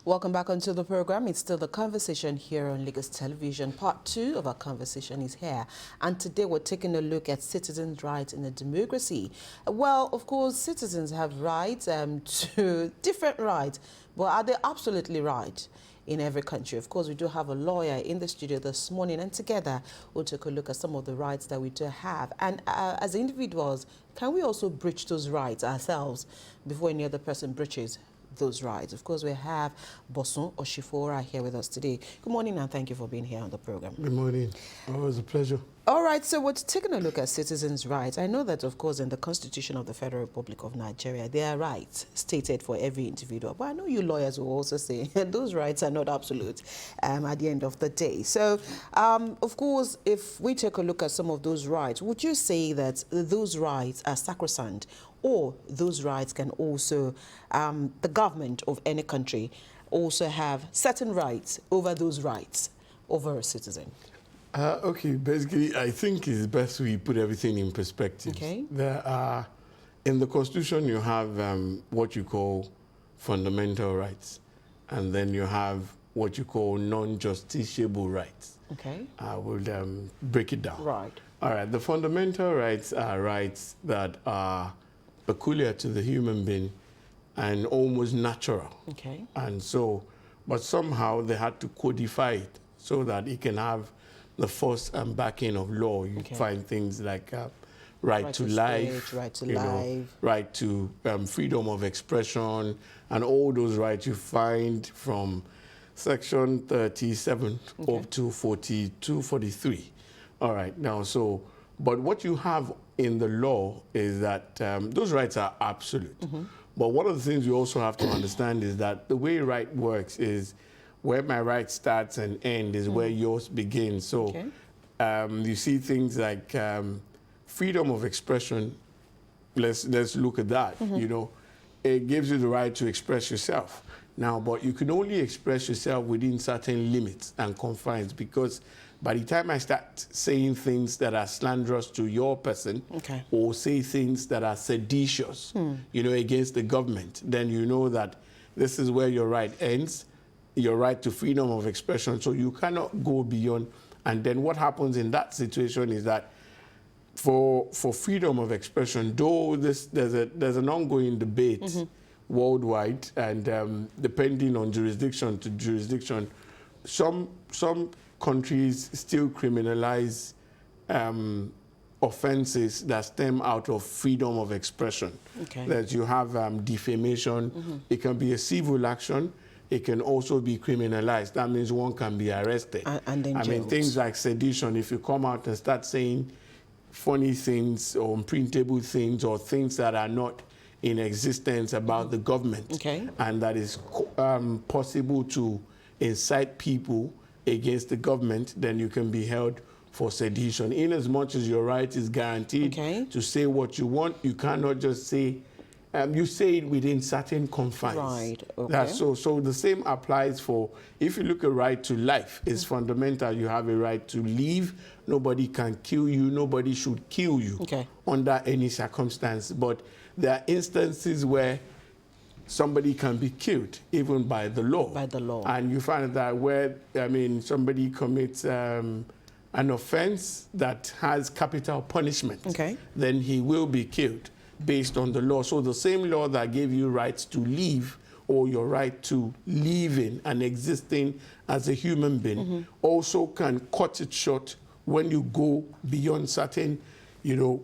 Welcome back onto the program. It's still the conversation here on Lagos Television. Part 2 of our conversation is here. And today we're taking a look at citizens' rights in a democracy. Well, of course, citizens have rights to different rights, but are they absolutely right in every country? Of course, we do have a lawyer in the studio this morning, and together we'll take a look at some of the rights that we do have. And as individuals, can we also breach those rights ourselves before any other person breaches those rights? Of course, we have Bosun Oshifora here with us today. Good morning, and thank you for being here on the program. Good morning. Always a pleasure. All right, so we're taking a look at citizens' rights. I know that, of course, in the Constitution of the Federal Republic of Nigeria, there are rights stated for every individual. But I know you lawyers will also say those rights are not absolute at the end of the day. So, of course, if we take a look at some of those rights, would you say that those rights are sacrosanct, or those rights can also, the government of any country also have certain rights over those rights over a citizen? Okay, basically, I think it's best we put everything in perspective. Okay. There are, in the Constitution, you have what you call fundamental rights, and then you have what you call non-justiciable rights. Okay. I will break it down. Right. All right, the fundamental rights are rights that are peculiar to the human being and almost natural. Okay. And so, but somehow they had to codify it so that it can have the force and backing of law. You find things like right to life, speech, right to life, right to freedom of expression, and all those rights you find from Section 37 up to 42, 43. All right, now, so, but what you have in the law is that those rights are absolute. But one of the things you also have to understand is that the way right works is where my right starts and ends is where yours begins. So you see things like freedom of expression. Let's look at that. You know, it gives you the right to express yourself. Now, but you can only express yourself within certain limits and confines, because by the time I start saying things that are slanderous to your person, or say things that are seditious, you know, against the government, then you know that this is where your right ends, your right to freedom of expression. So you cannot go beyond. And then what happens in that situation is that for freedom of expression, though there's an ongoing debate worldwide, and depending on jurisdiction to jurisdiction, some countries still criminalize offenses that stem out of freedom of expression. That you have defamation. It can be a civil action. It can also be criminalized. That means one can be arrested. And then I mean, things like sedition, if you come out and start saying funny things or unprintable things or things that are not in existence about the government, and that is possible to incite people against the government, then you can be held for sedition. In as much as your right is guaranteed to say what you want, you cannot just say, you say it within certain confines. Right, so the same applies for, if you look at right to life, it's fundamental. You have a right to live. Nobody can kill you. Nobody should kill you under any circumstance. But there are instances where somebody can be killed, even by the law. By the law. And you find that where, I mean, somebody commits an offense that has capital punishment, then he will be killed based on the law. So the same law that gave you rights to live, or your right to living and existing as a human being, also can cut it short when you go beyond certain, you know,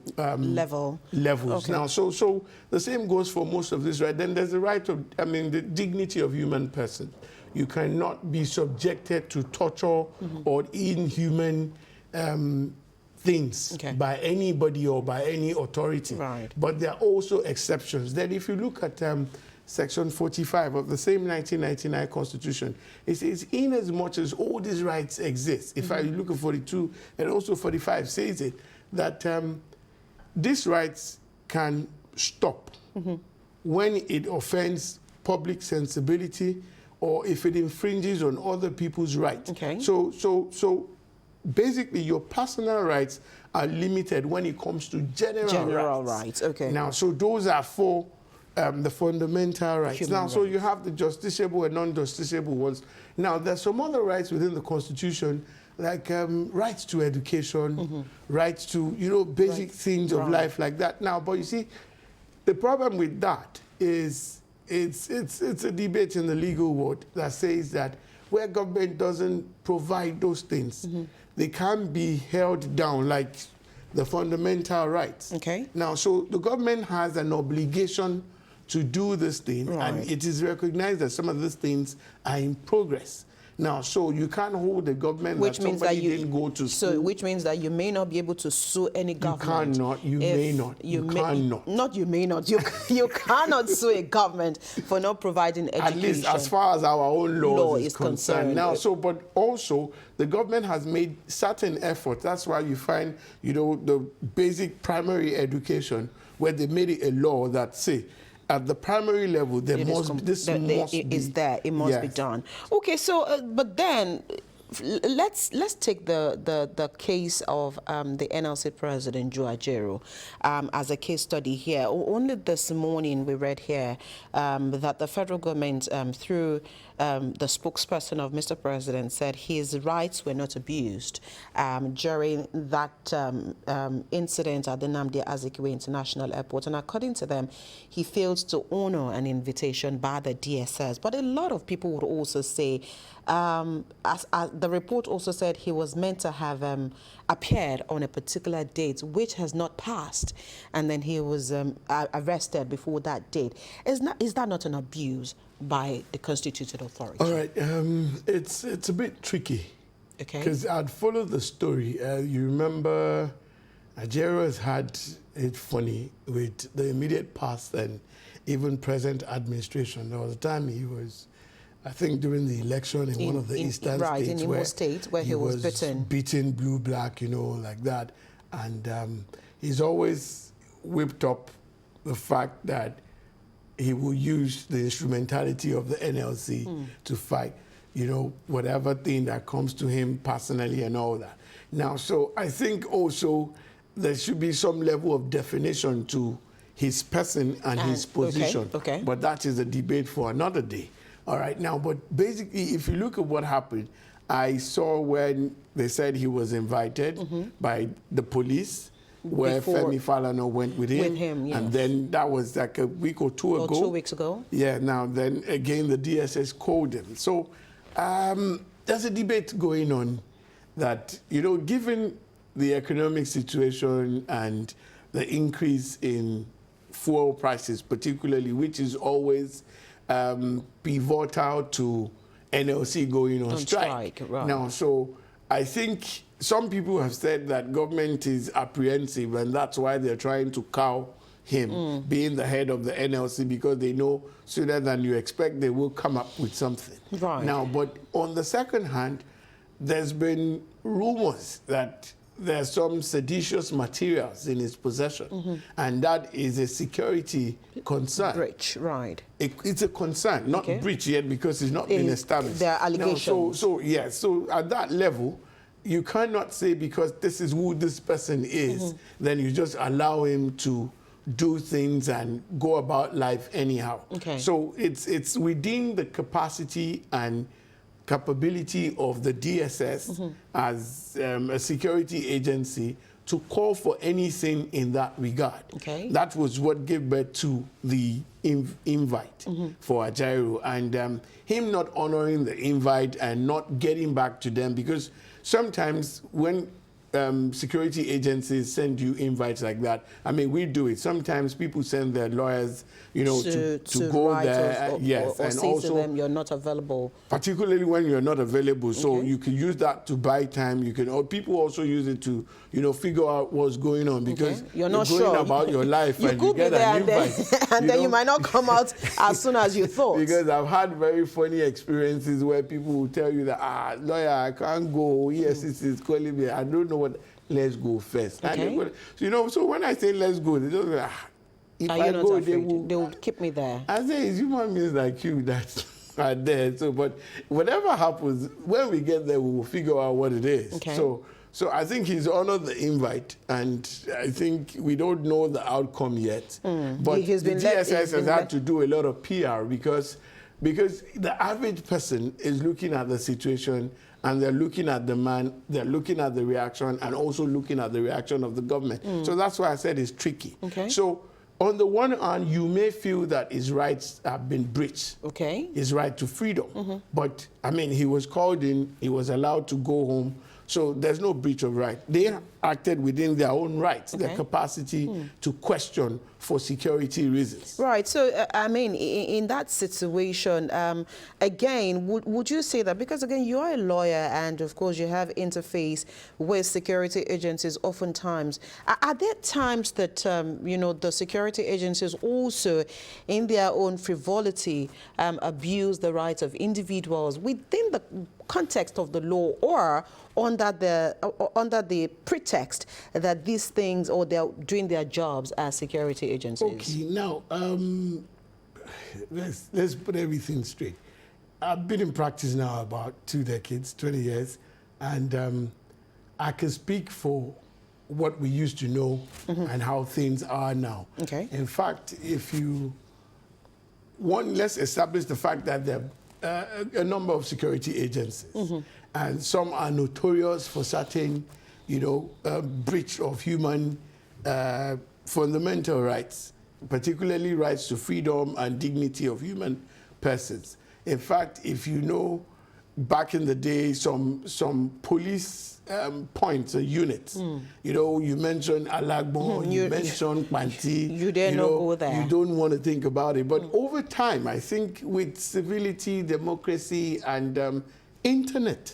levels. Now, so the same goes for most of this, right? Then there's the right of, I mean, the dignity of human person. You cannot be subjected to torture or inhuman things by anybody or by any authority. But there are also exceptions. Then if you look at Section 45 of the same 1999 Constitution, it says, in as much as all these rights exist, if I look at 42 and also 45 says it, that these rights can stop when it offends public sensibility or if it infringes on other people's rights. So basically, your personal rights are limited when it comes to general rights. Now, so those are for the fundamental rights. Human Now, so rights. you have the justiciable and non-justiciable ones. Now, there's some other rights within the Constitution, like rights to education, rights to, you know, basic things of life like that. Now, but you see, the problem with that is it's a debate in the legal world that says that where government doesn't provide those things, they can't be held down like the fundamental rights. Okay. Now, so the government has an obligation to do this thing, and it is recognized that some of these things are in progress. Now, so you can't hold the government Which that means somebody that you didn't go to school. So, which means that you may not be able to sue any government. cannot, you may not, you cannot. Not you may not. You cannot sue a government for not providing education. At least as far as our own Law laws is is concerned. concerned. Now, so, but also, the government has made certain efforts. That's why you find, you know, the basic primary education, where they made it a law that, say, at the primary level, there It must, this must be. is there. It must be Yes. done. Okay, so but then let's take the case of the NLC president Joe Ajaero as a case study here. Only this morning we read here that the federal government through the spokesperson of Mr. President said his rights were not abused during that incident at the Nnamdi Azikiwe International Airport. And according to them, he failed to honor an invitation by the DSS. But a lot of people would also say, as the report also said, he was meant to have appeared on a particular date, which has not passed, and then he was arrested before that date. Is that not an abuse by the constituted authority? All right, it's a bit tricky. Okay. Because I'd follow the story. You remember, Ajaero has had it funny with the immediate past and even present administration. There was a time he was, I think, during the election in one of the eastern states, in Imo State, where he was beaten blue, black, you know, like that. And he's always whipped up the fact that he will use the instrumentality of the NLC to fight, you know, whatever thing that comes to him personally and all that. Now, so I think also there should be some level of definition to his person and his position. Okay. But that is a debate for another day. All right, now, but basically, if you look at what happened, I saw when they said he was invited by the police, where Femi Falana went with him. Yes. And then that was like a week or two ago. 2 weeks ago. Yeah, now then again, the DSS called him. So there's a debate going on that, you know, given the economic situation and the increase in fuel prices particularly, which is always pivotal to NLC going on strike. Right. Now, so I think some people have said that government is apprehensive and that's why they're trying to cow him being the head of the NLC, because they know sooner than you expect they will come up with something. Right. Now, but on the second hand, there's been rumors that there's some seditious materials in his possession, and that is a security concern. Breach, right. It's a concern, not breach yet because it's not been established. There are allegations. Now, so at that level, you cannot say because this is who this person is, then you just allow him to do things and go about life anyhow. Okay. So it's within the capacity and capability of the DSS as a security agency to call for anything in that regard. Okay. That was what gave birth to the invite for Ajaero, and him not honoring the invite and not getting back to them, because sometimes when security agencies send you invites like that, I mean, we do it. Sometimes people send their lawyers, you know, to go there. Or and say also to them, you're not available. Particularly when you're not available. So you can use that to buy time. You can, or people also use it to, you know, figure out what's going on, because you're not going sure about your life you and could you get be there an invite. and then you might not come out as soon as you thought. Because I've had very funny experiences where people will tell you that, lawyer, I can't go. EFCC is calling me. I don't know what. Let's go first. Okay. So, you know, so when I say let's go, they just like, if I go, they will keep me there. I say it's human beings like you that are there. So, but whatever happens, when we get there, we will figure out what it is. Okay. So So I think he's honored the invite, and I think we don't know the outcome yet. But He's the been DSS has had to do a lot of PR because the average person is looking at the situation, and they're looking at the man, they're looking at the reaction, and also looking at the reaction of the government. So that's why I said it's tricky. Okay. So on the one hand, you may feel that his rights have been breached. Okay. His right to freedom. But, I mean, he was called in, he was allowed to go home, so there's no breach of right. They acted within their own rights, their capacity to question for security reasons. Right. So, I mean, in that situation, again, would you say that, because, again, you are a lawyer and, of course, you have interface with security agencies oftentimes. Are there times that, you know, the security agencies also, in their own frivolity, abuse the rights of individuals within the context of the law, or under the pretext that these things, or they're doing their jobs as security agencies? Okay, now, let's put everything straight. I've been in practice now about 2 decades, 20 years, and I can speak for what we used to know and how things are now. Okay. In fact, let's establish the fact that there are a number of security agencies, and some are notorious for certain, you know, breach of human fundamental rights, particularly rights to freedom and dignity of human persons. In fact, if you know, back in the day, some police points or units, you know, you mentioned Alagbon, you mentioned Panti. You dare not go there. You don't want to think about it. But over time, I think with civility, democracy, and internet,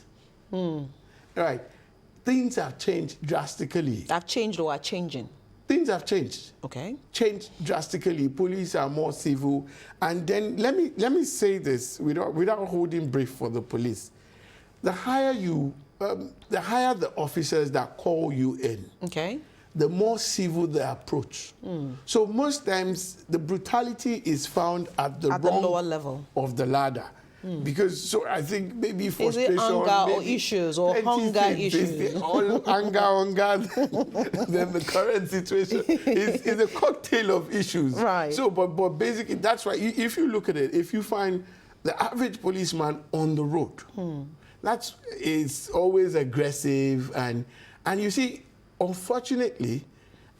right, things have changed drastically. Have changed or are changing? Things have changed. Okay. Changed drastically. Police are more civil. And then let me say this without holding brief for the police. The higher the officers that call you in, Okay. the more civil the approach. So most times the brutality is found at the lower level of the ladder. Because so I think maybe frustration, is it anger or maybe issues or plenty hunger things. issues? All anger, then the current situation is a cocktail of issues. Right. So, but basically that's why if you look at it, if you find the average policeman on the road, is always aggressive, and you see, unfortunately,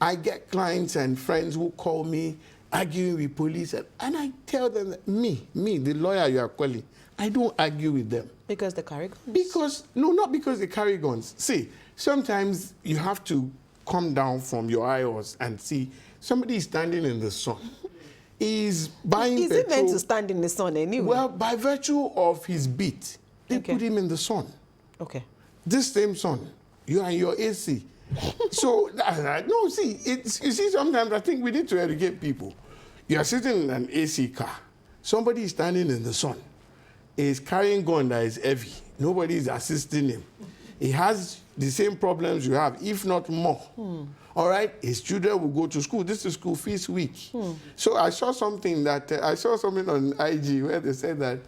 I get clients and friends who call me arguing with police, and I tell them that me, the lawyer you are calling, I don't argue with them. Because they carry guns? Because, no, not because they carry guns. See, sometimes you have to come down from your aisles and see somebody is standing in the sun. He's buying Is petrol. it meant to stand in the sun anyway? Well, by virtue of his beat, they put him in the sun. Okay. This same sun, you are in your AC. So, no, see, you see, sometimes I think we need to educate people. You are sitting in an AC car. Somebody is standing in the sun. He's carrying gun that is heavy. Nobody is assisting him. He has the same problems you have, if not more. All right? His children will go to school. This is school fees week. So I saw something on IG where they said that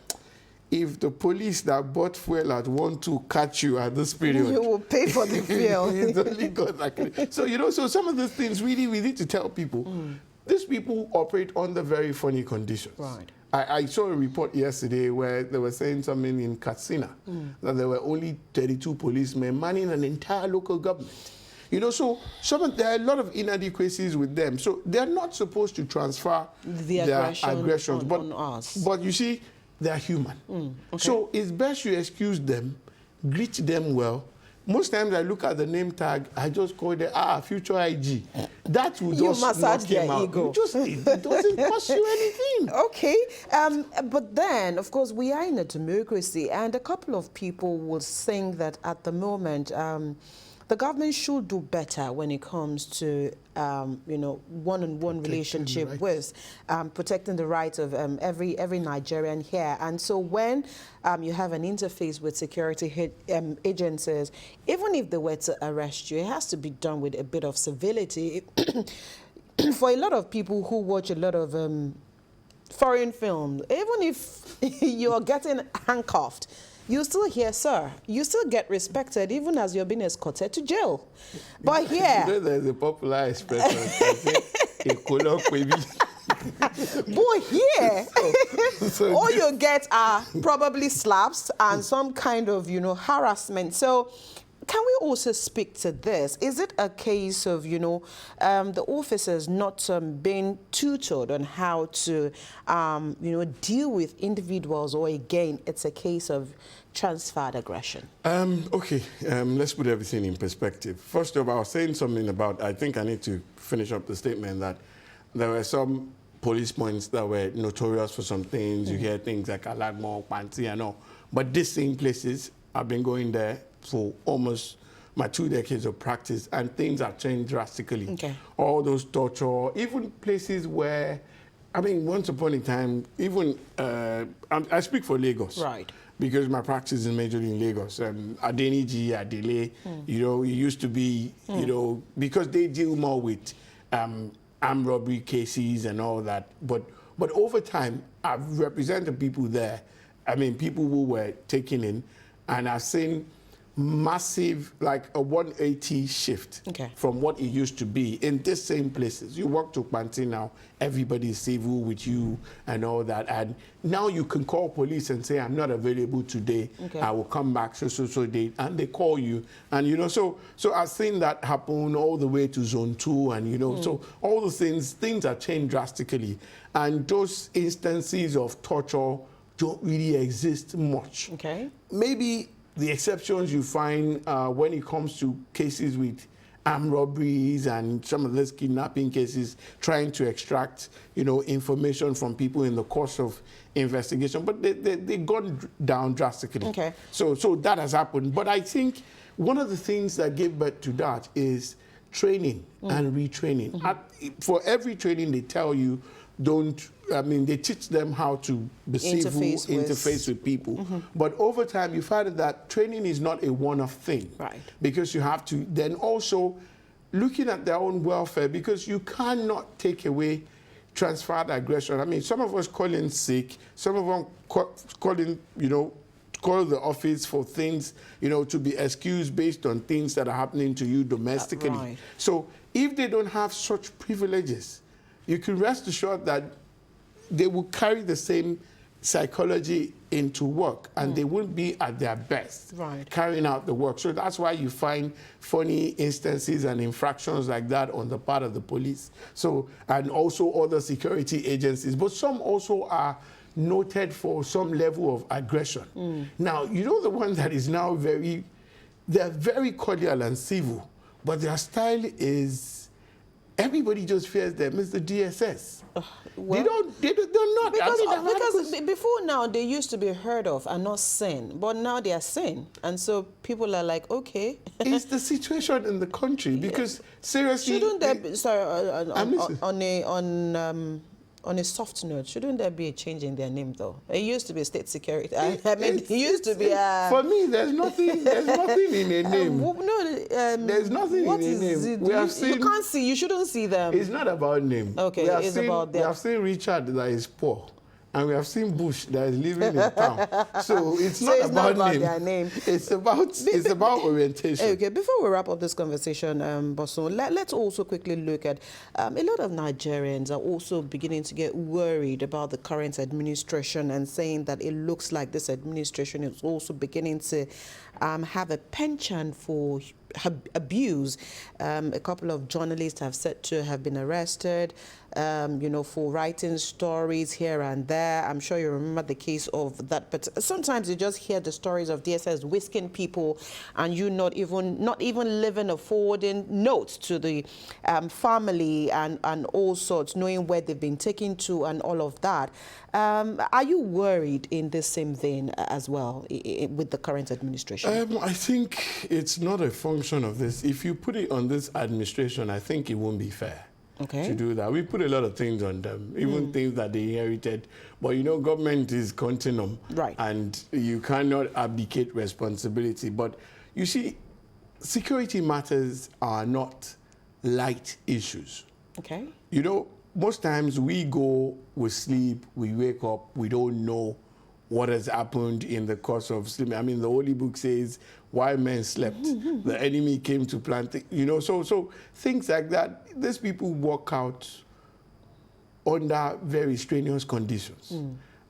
if the police that bought fuel at 1-2 catch you at this period, you will pay for the fuel. It's only God that can. So, you know, so some of these things really we need to tell people. These people operate under very funny conditions. Right. I saw a report yesterday where they were saying something in Katsina, that there were only 32 policemen manning an entire local government. You know, so there are a lot of inadequacies with them. So they're not supposed to transfer their aggressions. on us. But you see, they're human. Okay. So it's best you excuse them, greet them well. Most times I look at the name tag, I just call it, future IG. That will just knock him out. Ego. It doesn't cost you anything. Okay, but then, of course, we are in a democracy, and a couple of people will think that at the moment, the government should do better when it comes to, you know, one-on-one relationship with protecting the rights of every Nigerian here. And so when you have an interface with security agencies, even if they were to arrest you, it has to be done with a bit of civility. For a lot of people who watch a lot of foreign films, even if you're getting handcuffed, you still here, sir. You still get respected even as you're being escorted to jail. But here... You know, there's a popular expression that says, "A color baby." Boy, here, So all you get are probably slaps and some kind of, you know, harassment. So can we also speak to this? Is it a case of, you know, the officers not being tutored on how to, you know, deal with individuals, or again, it's a case of transferred aggression? Okay, let's put everything in perspective. First of all, I was saying something about, I think I need to finish up the statement that there were some police points that were notorious for some things. You hear things like Alagmo, Panti and all. But these same places, I've been going there for almost my 2 decades of practice, and things have changed drastically. Okay. All those torture, even places where, I mean, once upon a time, even, I speak for Lagos. Right. Because my practice is majorly in Lagos. Adeniji, Adele, you know, it used to be, you know, because they deal more with armed robbery cases and all that. But over time, I've represented people there. I mean, people who were taken in, and I've seen massive, like a 180 shift from what it used to be in these same places. You walk to Panti now, everybody's civil with you and all that. And now you can call police and say, "I'm not available today. I will come back so date." And they call you. And, you know, so I've seen that happen all the way to Zone 2. And, you know, so all those things have changed drastically. And those instances of torture don't really exist much. Okay. Maybe the exceptions you find when it comes to cases with armed robberies and some of these kidnapping cases, trying to extract, you know, information from people in the course of investigation, but they've gone down drastically. Okay. So that has happened. But I think one of the things that gave birth to that is training and retraining. For every training, they tell you, they teach them how to be civil, interface with people. But over time, you find that training is not a one-off thing. Right. Because you have to then also looking at their own welfare, because you cannot take away transferred aggression. I mean, some of us call in sick, some of them call in, you know, call the office for things, you know, to be excused based on things that are happening to you domestically. Right. So if they don't have such privileges, you can rest assured that they will carry the same psychology into work, and they won't be at their best carrying out the work. So that's why you find funny instances and infractions like that on the part of the police. So, and also other security agencies. But some also are noted for some level of aggression. Now, you know, the one that is now they're very cordial and civil, but their style is, everybody just fears them. It's the DSS. Well, they're not. Because before now, they used to be heard of and not seen, but now they are seen. And so people are like, okay. It's the situation in the country, because seriously... Shouldn't there be, sorry, on a soft note, shouldn't there be a change in their name, though? It used to be state security. It used to be... for me, there's nothing in a name. There's nothing in a name. We have seen, you can't see, you shouldn't see them. It's not about name. Okay, it's about them. We have seen Richard that is poor, and we have seen Bush that is living in town. So it's not about their name. It's about orientation. Okay, before we wrap up this conversation, Bosun, let's also quickly look at a lot of Nigerians are also beginning to get worried about the current administration and saying that it looks like this administration is also beginning to have a penchant for abuse. A couple of journalists have said to have been arrested, you know, for writing stories here and there. I'm sure you remember the case of that. But sometimes you just hear the stories of DSS whisking people, and you not even leaving a forwarding note to the family and all sorts, knowing where they've been taken to and all of that. Are you worried in this same vein as well with the current administration? I think it's not a function of this. If you put it on this administration, I think it won't be fair to do that. We put a lot of things on them, even things that they inherited. But, you know, government is continuum. Right. And you cannot abdicate responsibility. But, you see, security matters are not light issues. Okay. You know, most times we go, we sleep, we wake up, we don't know what has happened in the course of sleeping. I mean, the Holy Book says, while men slept, the enemy came to plant, so things like that. These people work out under very strenuous conditions,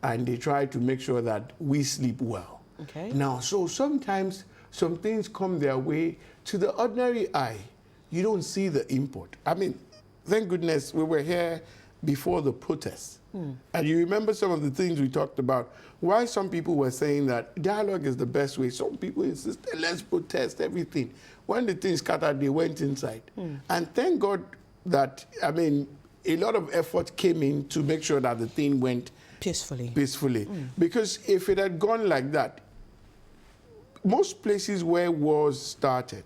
and they try to make sure that we sleep well. Okay. Now, so sometimes some things come their way. To the ordinary eye, you don't see the import. I mean, thank goodness we were here before the protests. And you remember some of the things we talked about. Why some people were saying that dialogue is the best way. Some people insisted, let's protest everything. When the thing scattered, they went inside. And thank God that, I mean, a lot of effort came in to make sure that the thing went peacefully. Because if it had gone like that, most places where wars started,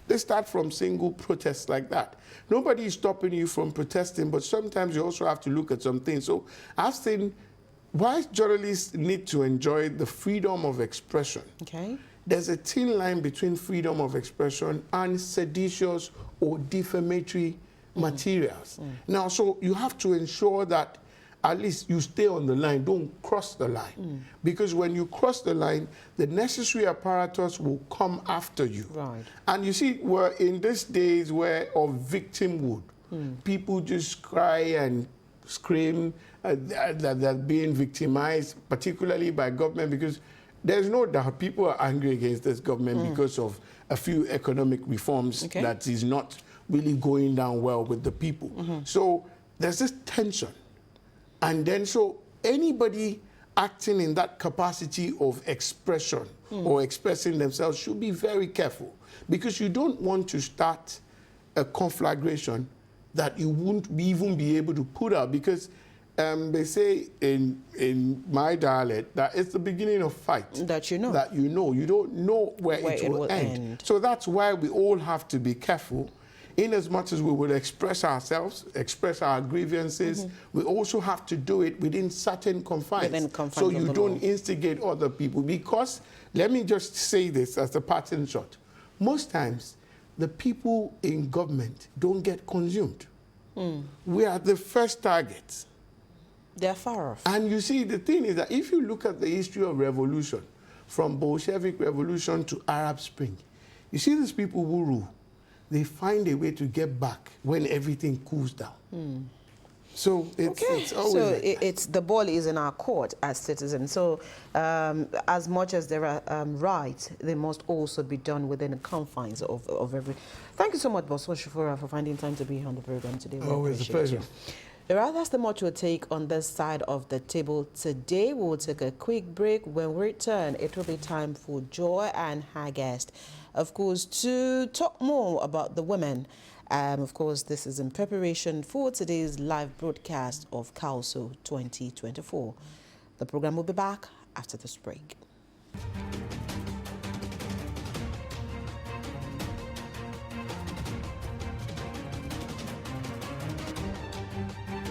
they start from single protests like that. Nobody is stopping you from protesting, but sometimes you also have to look at some things. So I've seen why journalists need to enjoy the freedom of expression. Okay. There's a thin line between freedom of expression and seditious or defamatory materials. Now, so you have to ensure that at least you stay on the line, don't cross the line. Because when you cross the line, the necessary apparatus will come after you. Right. And you see, we're in these days of victimhood. People just cry and scream that they're being victimized, particularly by government, because there's no doubt people are angry against this government because of a few economic reforms that is not really going down well with the people. So there's this tension. And then so anybody acting in that capacity of expression or expressing themselves should be very careful, because you don't want to start a conflagration that you won't even be able to put out, because they say in my dialect that it's the beginning of fight. That you know. That you know. You don't know where it will end. So that's why we all have to be careful. In as much as we will express ourselves, express our grievances, we also have to do it within certain confines. So you don't instigate other people. Because, let me just say this as a parting shot, most times the people in government don't get consumed. We are the first targets. They're far off. And you see, the thing is that if you look at the history of revolution, from Bolshevik Revolution to Arab Spring, you see these people who rule, they find a way to get back when everything cools down. So it's always so like it's the ball is in our court as citizens. So as much as there are rights, they must also be done within the confines of every. Thank you so much, Boss Shufura, for finding time to be on the program today. Always a pleasure. Right, that's the much we'll take on this side of the table today. We'll take a quick break. When we return, it will be time for Joy and her guest, of course, to talk more about the women. Of course, this is in preparation for today's live broadcast of CALSO 2024. The program will be back after this break.